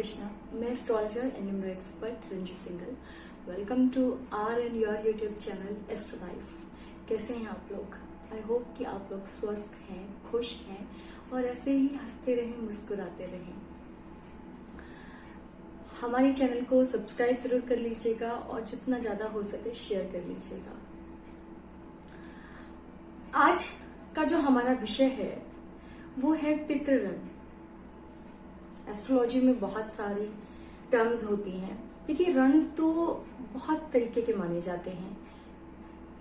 कृष्णा। मैं astrologer and numero expert Ranju Singhal. Welcome to R and your YouTube channel astro life. कैसे हैं आप लोग? आई होप कि आप लोग स्वस्थ हैं, खुश हैं और ऐसे ही हंसते रहें, मुस्कुराते रहें। हमारे चैनल को सब्सक्राइब जरूर कर लीजिएगा और जितना ज़्यादा हो सके शेयर कर लीजिएगा। आज का जो हमारा विषय है वो है पितृ ऋण। एस्ट्रोलॉजी में बहुत सारी टर्म्स होती हैं। देखिए, ऋण तो बहुत तरीके के माने जाते हैं।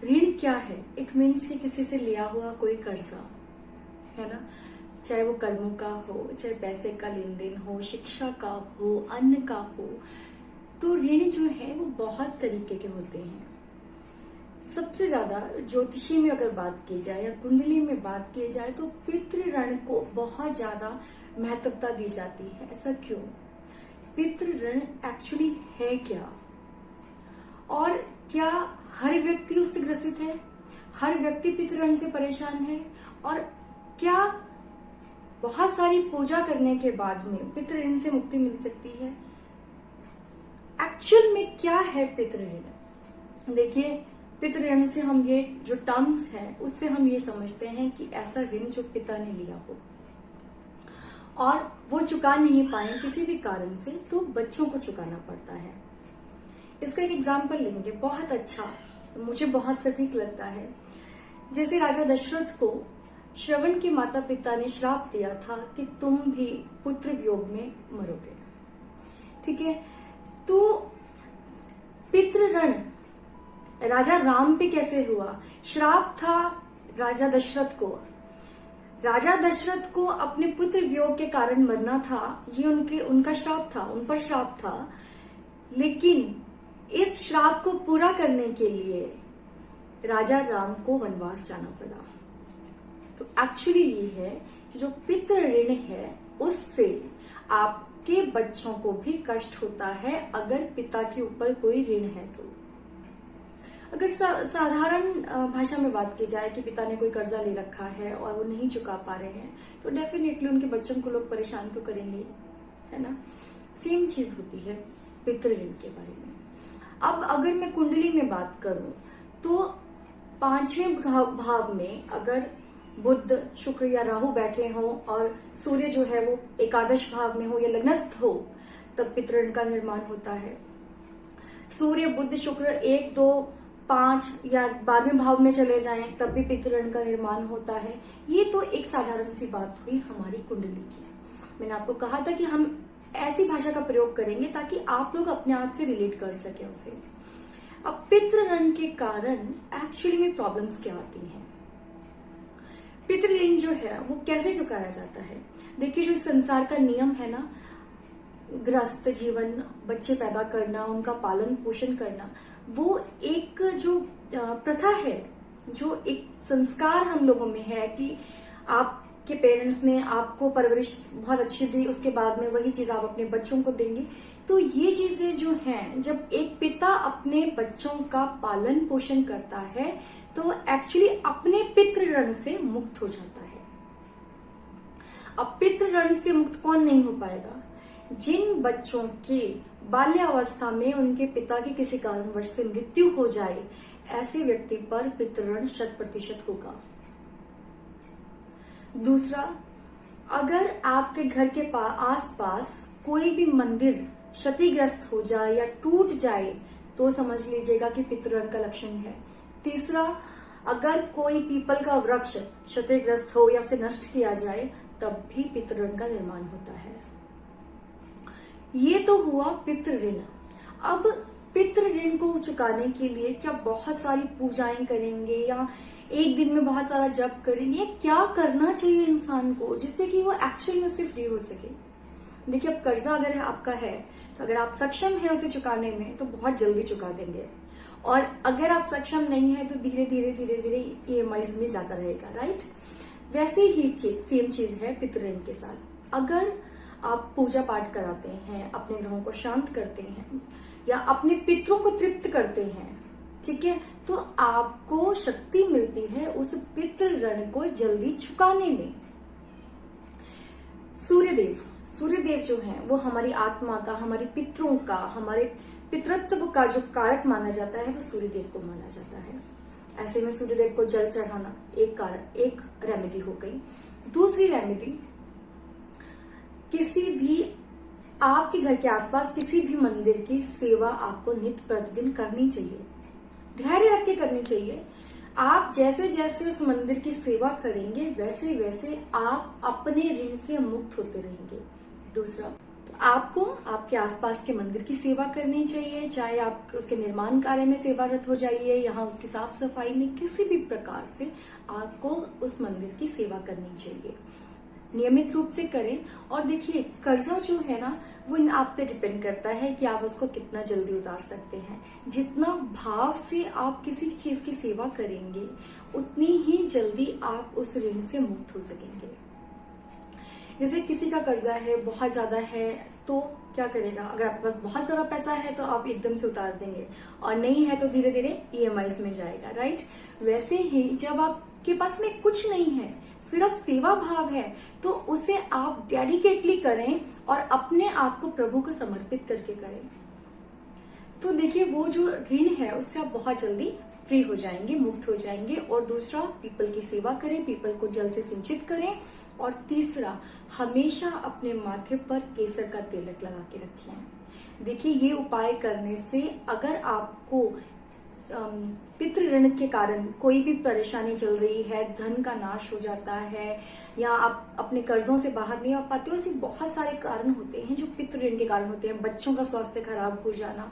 ऋण क्या है? इट मीन्स कि किसी से लिया हुआ कोई कर्जा है ना, चाहे वो कर्मों का हो, चाहे पैसे का लेन देन हो, शिक्षा का हो, अन्न का हो। तो ऋण जो है वो बहुत तरीके के होते हैं। सबसे ज्यादा ज्योतिषी में अगर बात की जाए या कुंडली में बात की जाए तो पितृ ऋण को बहुत ज्यादा महत्वता दी जाती है। ऐसा क्यों? पितृ ऋण एक्चुअली है क्या, और क्या हर व्यक्ति उससे ग्रसित है? हर व्यक्ति पितृ ऋण से परेशान है? और क्या बहुत सारी पूजा करने के बाद में पितृ ऋण से मुक्ति मिल सकती है? एक्चुअल में क्या है पितृ ऋण? देखिए, पितृ ऋण से हम ये जो टर्म्स है उससे हम ये समझते हैं कि ऐसा ऋण जो पिता ने लिया हो और वो चुका नहीं पाए किसी भी कारण से, तो बच्चों को चुकाना पड़ता है। इसका एक एग्जाम्पल लेंगे, बहुत अच्छा, मुझे बहुत सटीक लगता है। जैसे राजा दशरथ को श्रवण के माता पिता ने श्राप दिया था कि तुम भी पुत्र वियोग में मरोगे। ठीक है, तो पितृ ऋण राजा राम पे कैसे हुआ? श्राप था राजा दशरथ को। राजा दशरथ को अपने पुत्र वियोग के कारण मरना था, ये उनका श्राप था, उन पर श्राप था। लेकिन इस श्राप को पूरा करने के लिए राजा राम को वनवास जाना पड़ा। तो एक्चुअली ये है कि जो पितृ ऋण है उससे आपके बच्चों को भी कष्ट होता है अगर पिता के ऊपर कोई ऋण है तो। अगर साधारण भाषा में बात की जाए कि पिता ने कोई कर्जा ले रखा है और वो नहीं चुका पा रहे हैं, तो डेफिनेटली उनके बच्चों को लोग परेशान तो करेंगे, है ना। सेम चीज होती है पितृ ऋण के बारे में। अब अगर मैं कुंडली में बात करूं तो पांचवें भाव में अगर बुध, शुक्र या राहु बैठे हों और सूर्य जो है वो एकादश भाव में हो या लग्नस्थ हो, तब पितृ ऋण का निर्माण होता है। सूर्य, बुध, शुक्र 1, 2, 5 या 12वें भाव में चले जाएं तब भी पितृ ऋण का निर्माण होता है। ये तो एक साधारण सी बात हुई हमारी कुंडली की। मैंने आपको कहा था कि हम ऐसी भाषा का प्रयोग करेंगे ताकि आप लोग अपने आप से रिलेट कर सके उसे। अब पितृ ऋण के कारण एक्चुअली में प्रॉब्लम्स क्या आती हैं? पितृ ऋण जो है वो कैसे चुकाया जाता है? देखिए, जो संसार का नियम है ना, गृहस्थ जीवन, बच्चे पैदा करना, उनका पालन पोषण करना, वो एक जो प्रथा है, जो एक संस्कार हम लोगों में है कि आपके पेरेंट्स ने आपको परवरिश बहुत अच्छी दी, उसके बाद में वही चीज आप अपने बच्चों को देंगे। तो ये चीजें जो हैं, जब एक पिता अपने बच्चों का पालन पोषण करता है तो एक्चुअली अपने पितृ ऋण से मुक्त हो जाता है। अब पितृ ऋण से मुक्त कौन नहीं हो पाएगा? जिन बच्चों के बाल्यावस्था में उनके पिता की किसी कारणवश से मृत्यु हो जाए, ऐसे व्यक्ति पर पितृ ऋण 100% होगा। दूसरा, अगर आपके घर के आसपास कोई भी मंदिर क्षतिग्रस्त हो जाए या टूट जाए तो समझ लीजिएगा कि पितृ ऋण का लक्षण है। तीसरा, अगर कोई पीपल का वृक्ष क्षतिग्रस्त हो या उसे नष्ट किया जाए तब भी पितृ ऋण का निर्माण होता है। ये तो हुआ पितृ ऋण। अब पितृ ऋण को चुकाने के लिए क्या बहुत सारी पूजाएं करेंगे या एक दिन में बहुत सारा जप करेंगे? क्या करना चाहिए इंसान को जिससे कि वो एक्चुअल में उससे फ्री हो सके? देखिए, अब कर्जा अगर आपका है तो अगर आप सक्षम हैं उसे चुकाने में तो बहुत जल्दी चुका देंगे, और अगर आप सक्षम नहीं है तो धीरे धीरे EMIs में जाता रहेगा, राइट। वैसे ही सेम चीज है पितृ ऋण के साथ। अगर आप पूजा पाठ कराते हैं, अपने ग्रहों को शांत करते हैं या अपने पितरों को तृप्त करते हैं, ठीक है, तो आपको शक्ति मिलती है उस पितृ ऋण को जल्दी चुकाने में। सूर्यदेव जो है वो हमारी आत्मा का, हमारे पितरों का, हमारे पितृत्व का जो कारक माना जाता है वो सूर्यदेव को माना जाता है। ऐसे में सूर्यदेव को जल चढ़ाना एक रेमेडी हो गई। दूसरी रेमेडी, किसी भी आपके घर के आसपास किसी भी मंदिर की सेवा आपको नित्य प्रतिदिन करनी चाहिए, धैर्य रख के करनी चाहिए। आप जैसे जैसे उस मंदिर की सेवा करेंगे वैसे वैसे आप अपने ऋण से मुक्त होते रहेंगे। दूसरा, तो आपको आपके आसपास के मंदिर की सेवा करनी चाहिए, चाहे आप उसके निर्माण कार्य में सेवारत हो जाइए, यहाँ उसकी साफ सफाई में, किसी भी प्रकार से आपको उस मंदिर की सेवा करनी चाहिए। नियमित रूप से करें। और देखिए, कर्जा जो है ना वो आप पे डिपेंड करता है कि आप उसको कितना जल्दी उतार सकते हैं। जितना भाव से आप किसी चीज की सेवा करेंगे उतनी ही जल्दी आप उस ऋण से मुक्त हो सकेंगे। जैसे किसी का कर्जा है, बहुत ज्यादा है, तो क्या करेगा? अगर आपके पास बहुत सारा पैसा है तो आप एकदम से उतार देंगे, और नहीं है तो धीरे धीरे EMIs में जाएगा, राइट? वैसे ही जब आपके पास में कुछ नहीं है, सिर्फ सेवा भाव है, तो उसे आप डेडिकेटली करें और अपने आप को प्रभु को समर्पित करके करें। तो देखिए, वो जो ऋण है उससे आप बहुत जल्दी फ्री हो जाएंगे, मुक्त हो जाएंगे। और दूसरा, पीपल की सेवा करें, पीपल को जल से सिंचित करें। और तीसरा, हमेशा अपने माथे पर केसर का तिलक लगा के रखिए। देखिए, ये उपाय करने से अगर आपको पितृ ऋण के कारण कोई भी परेशानी चल रही है, धन का नाश हो जाता है, या आप अपने कर्जों से बाहर नहीं आ पाते हो, ऐसे बहुत सारे कारण होते हैं जो पितृ ऋण के कारण होते हैं। बच्चों का स्वास्थ्य खराब हो जाना,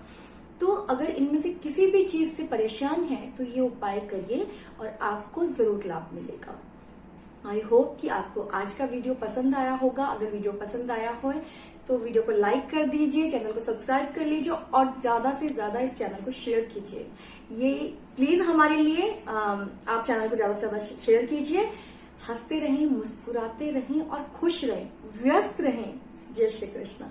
तो अगर इनमें से किसी भी चीज से परेशान है तो ये उपाय करिए और आपको जरूर लाभ मिलेगा। आई होप कि आपको आज का वीडियो पसंद आया होगा। अगर वीडियो पसंद आया हो तो वीडियो को लाइक कर दीजिए, चैनल को सब्सक्राइब कर लीजिए और ज्यादा से ज्यादा इस चैनल को शेयर कीजिए। ये प्लीज हमारे लिए आप चैनल को ज्यादा से ज्यादा शेयर कीजिए। हंसते रहें, मुस्कुराते रहें और खुश रहें, व्यस्त रहें। जय श्री कृष्ण।